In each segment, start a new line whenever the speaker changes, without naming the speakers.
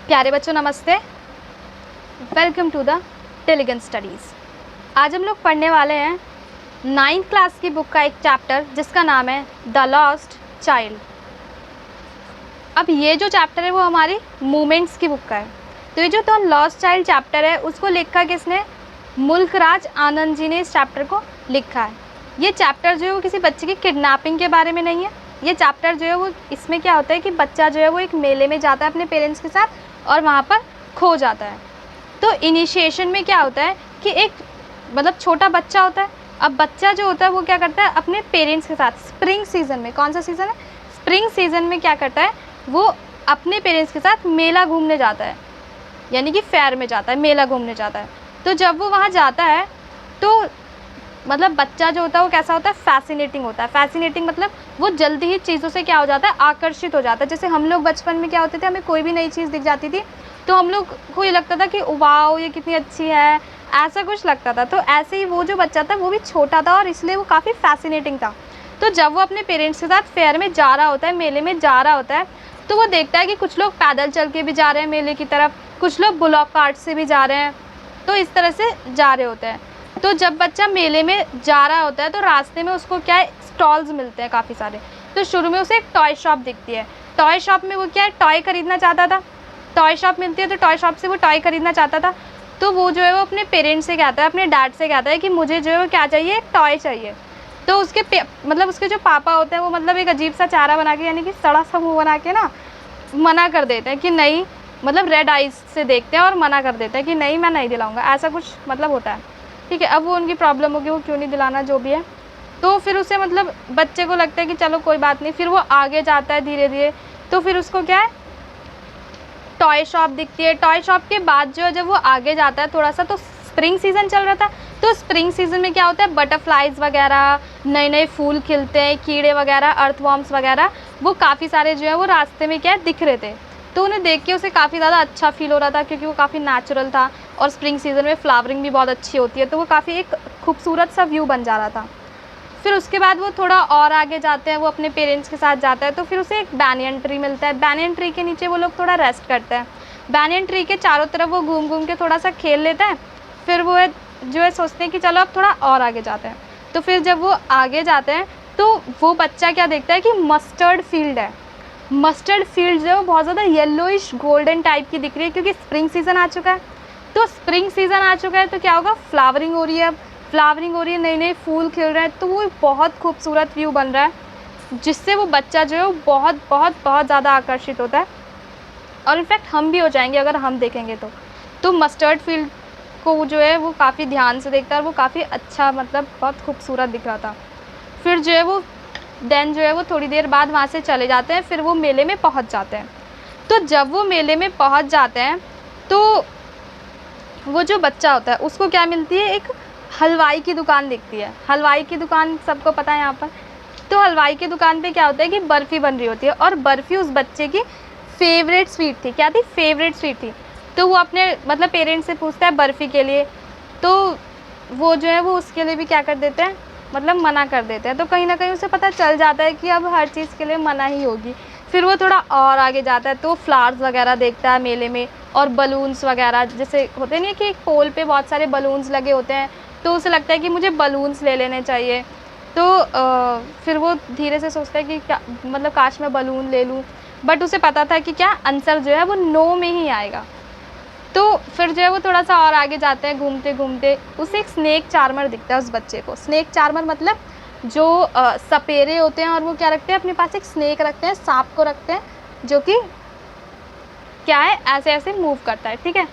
प्यारे बच्चों नमस्ते, वेलकम टू द टेलीगन स्टडीज़। आज हम लोग पढ़ने वाले हैं 9th क्लास की बुक का एक चैप्टर जिसका नाम है द लॉस्ट चाइल्ड। अब ये जो चैप्टर है वो हमारी मूवमेंट्स की बुक का है। तो ये जो द लॉस्ट चाइल्ड चैप्टर है उसको लिखा किसने? मुल्कराज आनंद जी ने इस चैप्टर को लिखा है। ये चैप्टर जो है वो किसी बच्चे की किडनैपिंग के बारे में नहीं है। ये चैप्टर जो है वो इसमें क्या होता है कि बच्चा जो है वो एक मेले में जाता है अपने पेरेंट्स के साथ और वहाँ पर खो जाता है। तो इनिशिएशन में क्या होता है कि एक मतलब छोटा बच्चा होता है। अब बच्चा जो होता है वो क्या करता है अपने पेरेंट्स के साथ स्प्रिंग सीज़न में, कौन सा सीज़न है? स्प्रिंग सीज़न में क्या करता है वो अपने पेरेंट्स के साथ मेला घूमने जाता है, यानी कि फेयर में जाता है, मेला घूमने जाता है। तो जब वो वहाँ जाता है तो मतलब बच्चा जो होता है वो कैसा होता है? फैसिनेटिंग होता है। फैसिनेटिंग मतलब वो जल्दी ही चीज़ों से क्या हो जाता है? आकर्षित हो जाता है। जैसे हम लोग बचपन में क्या होते थे, हमें कोई भी नई चीज़ दिख जाती थी तो हम लोग को ये लगता था कि वाओ ये कितनी अच्छी है, ऐसा कुछ लगता था। तो ऐसे ही वो जो बच्चा था वो भी छोटा था और इसलिए वो काफ़ी फैसिनेटिंग था। तो जब वो अपने पेरेंट्स के साथ फेयर में जा रहा होता है, मेले में जा रहा होता है, तो वो देखता है कि कुछ लोग पैदल चल के भी जा रहे हैं मेले की तरफ, कुछ लोग ब्लॉक कार्ट से भी जा रहे हैं, तो इस तरह से जा रहे होते हैं। तो जब बच्चा मेले में जा रहा होता है तो रास्ते में उसको क्या है? स्टॉल्स मिलते हैं काफ़ी सारे। तो शुरू में उसे एक टॉय शॉप दिखती है। टॉय शॉप में वो क्या है? टॉय खरीदना चाहता था। टॉय शॉप मिलती है तो टॉय शॉप से वो टॉय खरीदना चाहता था। तो वो जो है वो अपने पेरेंट्स से कहता है, अपने डैड से कहता है कि मुझे जो है वो क्या चाहिए? एक टॉय चाहिए। तो उसके मतलब उसके जो पापा होते हैं वो मतलब एक अजीब सा चेहरा बना के, यानी कि सड़ा सा मुँह बना के ना मना कर देते हैं कि नहीं, मतलब रेड आइज से देखते हैं और मना कर देते हैं कि नहीं मैं नहीं दिलाऊंगा, ऐसा कुछ मतलब होता है। ठीक है, अब वो उनकी प्रॉब्लम होगी, वो क्यों नहीं दिलाना, जो भी है। तो फिर उसे मतलब बच्चे को लगता है कि चलो कोई बात नहीं। फिर वो आगे जाता है धीरे धीरे, तो फिर उसको क्या है? टॉय शॉप दिखती है। टॉय शॉप के बाद जो है जब वो आगे जाता है थोड़ा सा, तो स्प्रिंग सीज़न चल रहा था। तो स्प्रिंग सीज़न में क्या होता है? बटरफ्लाइज वगैरह, नए नए फूल खिलते हैं, कीड़े वगैरह, अर्थवॉर्म्स वगैरह, वो काफ़ी सारे जो है वो रास्ते में क्या है दिख रहे थे। तो उन्हें देख के उसे काफ़ी ज़्यादा अच्छा फील हो रहा था क्योंकि वो काफ़ी नेचुरल था और स्प्रिंग सीज़न में फ्लावरिंग भी बहुत अच्छी होती है, तो वो काफ़ी एक खूबसूरत सा व्यू बन जा रहा था। फिर उसके बाद वो थोड़ा और आगे जाते हैं, वो अपने पेरेंट्स के साथ जाता है, तो फिर उसे एक बैनियन ट्री मिलता है। बैनियन ट्री के नीचे वो लोग थोड़ा रेस्ट करते हैं। बैनियन ट्री के चारों तरफ वो घूम घूम के थोड़ा सा खेल लेता है। फिर वो जो है सोचते हैं कि चलो अब थोड़ा और आगे जाते हैं। तो फिर जब वो आगे जाते हैं तो वो बच्चा क्या देखता है कि मस्टर्ड फील्ड है। मस्टर्ड फील्ड जो है वो बहुत ज़्यादा येलोइश गोल्डन टाइप की दिख रही है क्योंकि स्प्रिंग सीज़न आ चुका है। तो स्प्रिंग सीज़न आ चुका है तो क्या होगा? फ्लावरिंग हो रही है। फ्लावरिंग हो रही है, नए नए फूल खिल रहे हैं, तो वो बहुत खूबसूरत व्यू बन रहा है जिससे वो बच्चा जो है वो बहुत बहुत बहुत ज़्यादा आकर्षित होता है। और इनफैक्ट हम भी हो जाएंगे अगर हम देखेंगे तो मस्टर्ड फील्ड को वो जो है वो काफ़ी ध्यान से देखता है और वो काफ़ी अच्छा मतलब बहुत खूबसूरत दिख रहा था। फिर जो है वो देन जो है वो थोड़ी देर बाद वहाँ से चले जाते हैं। फिर वो मेले में पहुँच जाते हैं। तो जब वो मेले में पहुँच जाते हैं तो वो जो बच्चा होता है उसको क्या मिलती है? एक हलवाई की दुकान दिखती है। हलवाई की दुकान सबको पता है यहाँ पर। तो हलवाई की दुकान पे क्या होता है कि बर्फ़ी बन रही होती है और बर्फ़ी उस बच्चे की फेवरेट स्वीट थी। क्या थी? फेवरेट स्वीट थी। तो वो अपने मतलब पेरेंट्स से पूछता है बर्फ़ी के लिए, तो वो जो है वो उसके लिए भी क्या कर देते हैं? मतलब मना कर देते हैं। तो कहीं ना कहीं उसे पता चल जाता है कि अब हर चीज़ के लिए मना ही होगी। फिर वो थोड़ा और आगे जाता है तो फ्लावर्स वगैरह देखता है मेले में और बलून्स वगैरह, जैसे होते नहीं कि एक पोल पे बहुत सारे बलून्स लगे होते हैं, तो उसे लगता है कि मुझे बलून्स ले लेने चाहिए। तो फिर वो धीरे से सोचता है कि क्या मतलब काश मैं बलून ले लूँ, बट उसे पता था कि क्या आंसर जो है वो नो में ही आएगा। तो फिर जो है वो थोड़ा सा और आगे जाते हैं, घूमते घूमते उसे एक स्नेक चार्मर दिखता है उस बच्चे को। स्नेक चार्मर मतलब जो सपेरे होते हैं और वो क्या रखते हैं अपने पास? एक स्नेक रखते हैं, सांप को रखते हैं, जो कि क्या है ऐसे ऐसे मूव करता है। ठीक है,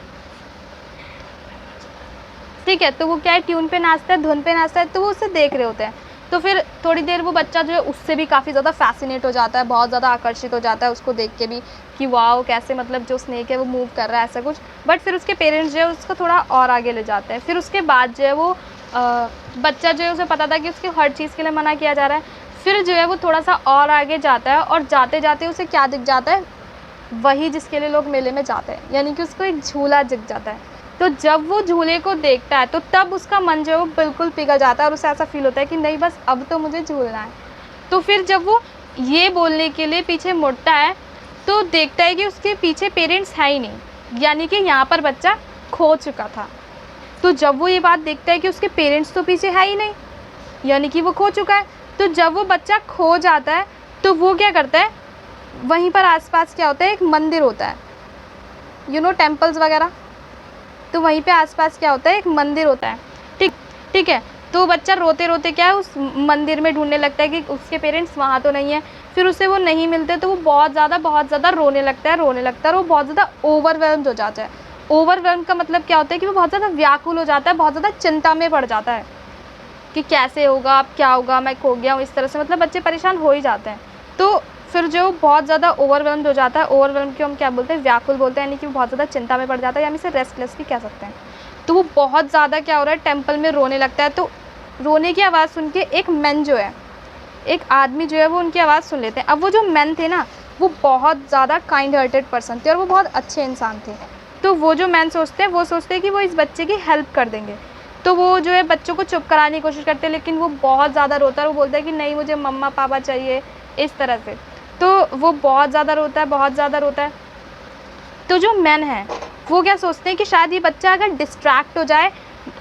ठीक है। तो वो क्या है ट्यून पे नाचता है, धुन पे नाचता है, तो वो उसे देख रहे होते हैं। तो फिर थोड़ी देर वो बच्चा जो है उससे भी काफ़ी ज़्यादा फैसिनेट हो जाता है, बहुत ज़्यादा आकर्षित हो जाता है उसको देख के भी कि वाओ कैसे मतलब जो स्नेक है वो मूव कर रहा है, ऐसा कुछ। बट फिर उसके पेरेंट्स जो है उसको थोड़ा और आगे ले जाते हैं। फिर उसके बाद जो है वो बच्चा जो है उसे पता था कि उसकी हर चीज़ के लिए मना किया जा रहा है। फिर जो है वो थोड़ा सा और आगे जाता है और जाते जाते उसे क्या दिख जाता है? वही जिसके लिए लोग मेले में जाते हैं, यानी कि उसको एक झूला दिख जाता है। तो जब वो झूले को देखता है तो तब उसका मन जो है वो बिल्कुल पिघल जाता है और उसे ऐसा फील होता है कि नहीं बस अब तो मुझे झूलना है। तो फिर जब वो ये बोलने के लिए पीछे मुड़ता है तो देखता है कि उसके पीछे पेरेंट्स है ही नहीं, यानी कि यहाँ पर बच्चा खो चुका था। तो जब वो ये बात देखता है कि उसके पेरेंट्स तो पीछे है ही नहीं, यानी कि वो खो चुका है, तो जब वो बच्चा खो जाता है तो वो क्या करता है, वहीं पर आसपास क्या होता है, एक मंदिर होता है, टेम्पल्स वगैरह, तो वहीं पे आसपास क्या होता है, एक मंदिर होता है। ठीक है। तो बच्चा रोते रोते क्या है, उस मंदिर में ढूंढने लगता है कि उसके पेरेंट्स वहाँ तो नहीं है। फिर उसे वो नहीं मिलते तो वो बहुत ज़्यादा रोने लगता है और वो बहुत ज़्यादा ओवरवेल्म्ड हो जाता है। ओवरवेल्म का मतलब क्या होता है कि वो बहुत ज़्यादा व्याकुल हो जाता है, बहुत ज़्यादा चिंता में पड़ जाता है कि कैसे होगा, अब क्या होगा, मैं खो गया हूँ, इस तरह से मतलब बच्चे परेशान हो ही जाते हैं। तो फिर जो बहुत ज़्यादा ओवरवेल्म्ड हो जाता है, ओवरवेल्म को हम क्या बोलते हैं, व्याकुल बोलते हैं, यानी कि वो बहुत ज़्यादा चिंता में पड़ जाता है, यानी इसे रेस्टलेस भी कह सकते हैं। तो वो बहुत ज़्यादा क्या हो रहा है, टेम्पल में रोने लगता है। तो रोने की आवाज़ सुन के एक मैन जो है, एक आदमी जो है, वो उनकी आवाज़ सुन लेते हैं। अब वो जो मैन थे ना, वो बहुत ज़्यादा काइंड हार्टेड पर्सन थे और वो बहुत अच्छे इंसान थे। तो वो जो मैन सोचते हैं कि वो इस बच्चे की हेल्प कर देंगे। तो वो जो है बच्चों को चुप कराने की कोशिश करते हैं, लेकिन वो बहुत ज़्यादा रोता है और वो बोलता है कि नहीं, मुझे मम्मा पापा चाहिए, इस तरह से। तो वो बहुत ज़्यादा रोता है। तो जो मैन है वो क्या सोचते हैं कि शायद ये बच्चा अगर डिस्ट्रैक्ट हो जाए,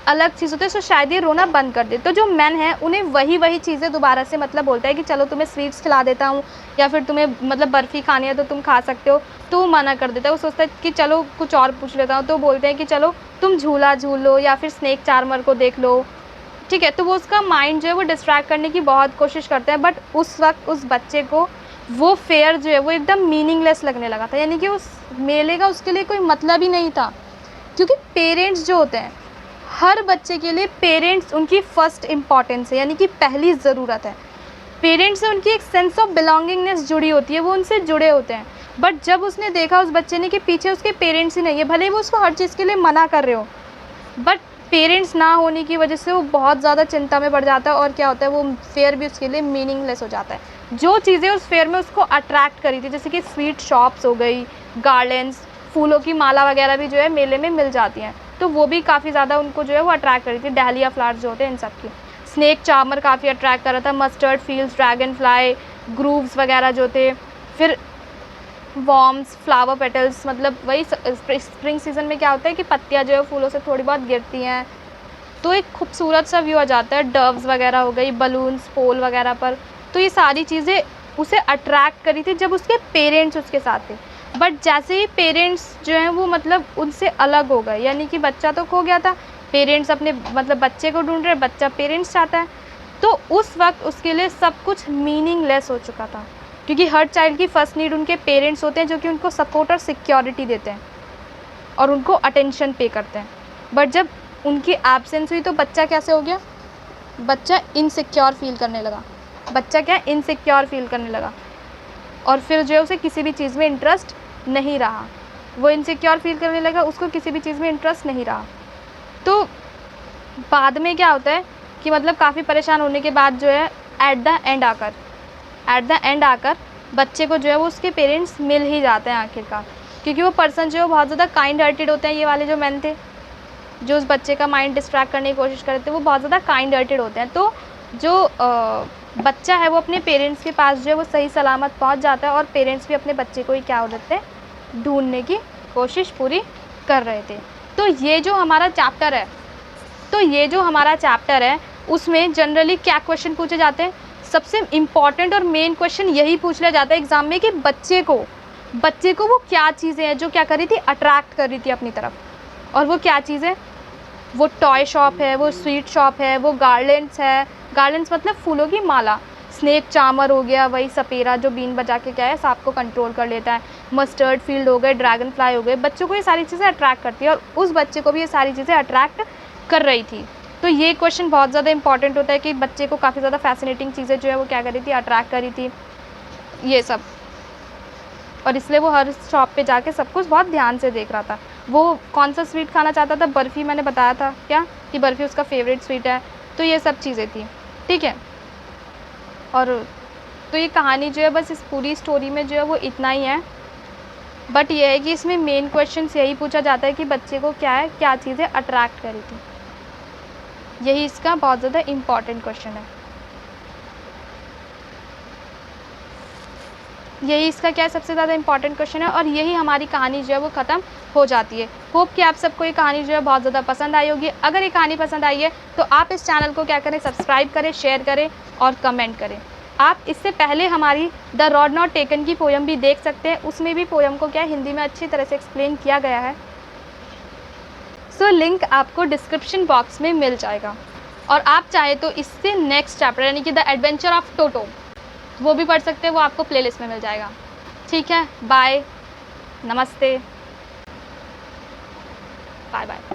अलग चीज़ होती है, तो शायद ये रोना बंद कर दे। तो जो मैन है उन्हें वही चीज़ें दोबारा से मतलब बोलता है कि चलो तुम्हें स्वीट्स खिला देता हूँ, या फिर तुम्हें मतलब बर्फ़ी खानी है तो तुम खा सकते हो। तो वो मना कर देता है, वो सोचता है कि चलो कुछ और पूछ लेता हूँ। तो बोलते हैं कि चलो तुम झूला झूल लो या फिर स्नेक चार्मर को देख लो। ठीक है। तो वो उसका माइंड जो है वो डिस्ट्रैक्ट करने की बहुत कोशिश करते हैं, बट उस वक्त उस बच्चे को वो फेयर जो है वो एकदम मीनिंगलेस लगने लगा था, यानी कि उस मेले का उसके लिए कोई मतलब ही नहीं था। क्योंकि पेरेंट्स जो होते हैं, हर बच्चे के लिए पेरेंट्स उनकी फ़र्स्ट इम्पॉर्टेंस है, यानी कि पहली ज़रूरत है। पेरेंट्स से उनकी एक सेंस ऑफ बिलोंगिंगनेस जुड़ी होती है, वो उनसे जुड़े होते हैं। बट जब उसने देखा उस बच्चे ने कि पीछे उसके पेरेंट्स ही नहीं है, भले ही वो उसको हर चीज़ के लिए मना कर रहे हो, बट पेरेंट्स ना होने की वजह से वो बहुत ज़्यादा चिंता में पड़ जाता है और क्या होता है, वो फेयर भी उसके लिए मीनिंगलेस हो जाता है। जो चीज़ें उस फेयर में उसको अट्रैक्ट करी थी, जैसे कि स्वीट शॉप्स हो गई, गार्डन्स, फूलों की माला वगैरह भी जो है मेले में मिल जाती हैं, तो वो भी काफ़ी ज़्यादा उनको जो है वो अट्रैक्ट करी थी। डहलिया फ्लावर्स जो होते हैं इन सब की, स्नेक चार्मर काफ़ी अट्रैक्ट कर रहा था, mustard fields, dragon fly, groves वगैरह जो थे, फिर वॉर्म्स, फ्लावर पेटल्स, मतलब वही स्प्रिंग सीज़न में क्या होता है कि पत्तियाँ जो है फूलों से थोड़ी बहुत गिरती हैं, तो एक खूबसूरत सा व्यू आ जाता है। डव्स वगैरह हो गई, बलून्स पोल वगैरह पर, तो ये सारी चीज़ें उसे अट्रैक्ट करी थी जब उसके पेरेंट्स उसके साथ थे। बट जैसे ही पेरेंट्स जो हैं वो मतलब उनसे अलग हो गए, यानी कि बच्चा तो खो गया था, पेरेंट्स अपने मतलब बच्चे को ढूंढ रहे, बच्चा पेरेंट्स चाहता है, तो उस वक्त उसके लिए सब कुछ मीनिंगलेस हो चुका था। क्योंकि हर चाइल्ड की फ़र्स्ट नीड उनके पेरेंट्स होते हैं, जो कि उनको सपोर्ट और सिक्योरिटी देते हैं और उनको अटेंशन पे करते हैं। बट जब उनकी एब्सेंस हुई तो बच्चा कैसे हो गया, बच्चा इनसिक्योर फील करने लगा, और फिर जो है उसे किसी भी चीज़ में इंटरेस्ट नहीं रहा। वो इनसिक्योर फील करने लगा, उसको किसी भी चीज़ में इंटरेस्ट नहीं रहा। तो बाद में क्या होता है कि मतलब काफ़ी परेशान होने के बाद जो है एट द एंड आकर बच्चे को जो है वो उसके पेरेंट्स मिल ही जाते हैं आखिरकार, क्योंकि वो पर्सन जो है बहुत ज़्यादा काइंड हार्टेड होते हैं। ये वाले जो मैन थे जो उस बच्चे का माइंड डिस्ट्रैक्ट करने की कोशिश कर रहे थे, वो बहुत ज़्यादा काइंड हार्टेड होते हैं। तो जो बच्चा है वो अपने पेरेंट्स के पास जो है वो सही सलामत पहुंच जाता है, और पेरेंट्स भी अपने बच्चे को ही क्या हो जाते हैं, ढूंढने की कोशिश पूरी कर रहे थे। तो ये जो हमारा चैप्टर है उसमें जनरली क्या क्वेश्चन पूछे जाते हैं, सबसे इम्पॉर्टेंट और मेन क्वेश्चन यही पूछ लिया जाता है एग्ज़ाम में कि बच्चे को वो क्या चीज़ें हैं जो क्या कर रही थी, अट्रैक्ट कर रही थी अपनी तरफ, और वो क्या चीज़ है, वो टॉय शॉप है, वो स्वीट शॉप है, वो गार्डन्स है, गार्डन्स मतलब फूलों की माला, स्नेक चार्मर हो गया, वही सपेरा जो बीन बजा के क्या है सांप को कंट्रोल कर लेता है, मस्टर्ड फील्ड हो गए, ड्रैगन फ्लाई हो गए। बच्चों को ये सारी चीज़ें अट्रैक्ट करती है और उस बच्चे को भी ये सारी चीज़ें अट्रैक्ट कर रही थी। तो ये क्वेश्चन बहुत ज़्यादा इंपॉर्टेंट होता है कि बच्चे को काफ़ी ज़्यादा फैसिनेटिंग चीज़ें जो है वो क्या कर रही थी, अट्रैक्ट करी थी ये सब, और इसलिए वो हर शॉप पे जाके सब कुछ बहुत ध्यान से देख रहा था। वो कौन सा स्वीट खाना चाहता था, बर्फ़ी, मैंने बताया था क्या कि बर्फ़ी उसका फेवरेट स्वीट है। तो ये सब चीज़ें थी, ठीक है। और तो ये कहानी जो है बस इस पूरी स्टोरी में जो है वो इतना ही है, बट ये है कि इसमें मेन क्वेश्चन यही पूछा जाता है कि बच्चे को क्या चीज़ें अट्रैक्ट करी थी, यही इसका बहुत ज़्यादा इम्पॉर्टेंट क्वेश्चन है। यही इसका क्या है, सबसे ज़्यादा इंपॉर्टेंट क्वेश्चन है और यही हमारी कहानी जो है वो ख़त्म हो जाती है। होप कि आप सबको ये कहानी जो है बहुत ज़्यादा पसंद आई होगी। अगर ये कहानी पसंद आई है तो आप इस चैनल को क्या करें, सब्सक्राइब करें, शेयर करें और कमेंट करें। आप इससे पहले हमारी द रॉड नॉट टेकन की पोयम भी देख सकते हैं, उसमें भी पोयम को क्या हिंदी में अच्छी तरह से एक्सप्लेन किया गया है। सो लिंक आपको डिस्क्रिप्शन बॉक्स में मिल जाएगा और आप चाहे तो इससे नेक्स्ट चैप्टर यानी कि द एडवेंचर ऑफ टोटो वो भी पढ़ सकते हैं, वो आपको प्लेलिस्ट में मिल जाएगा। ठीक है, बाय, नमस्ते, बाय बाय।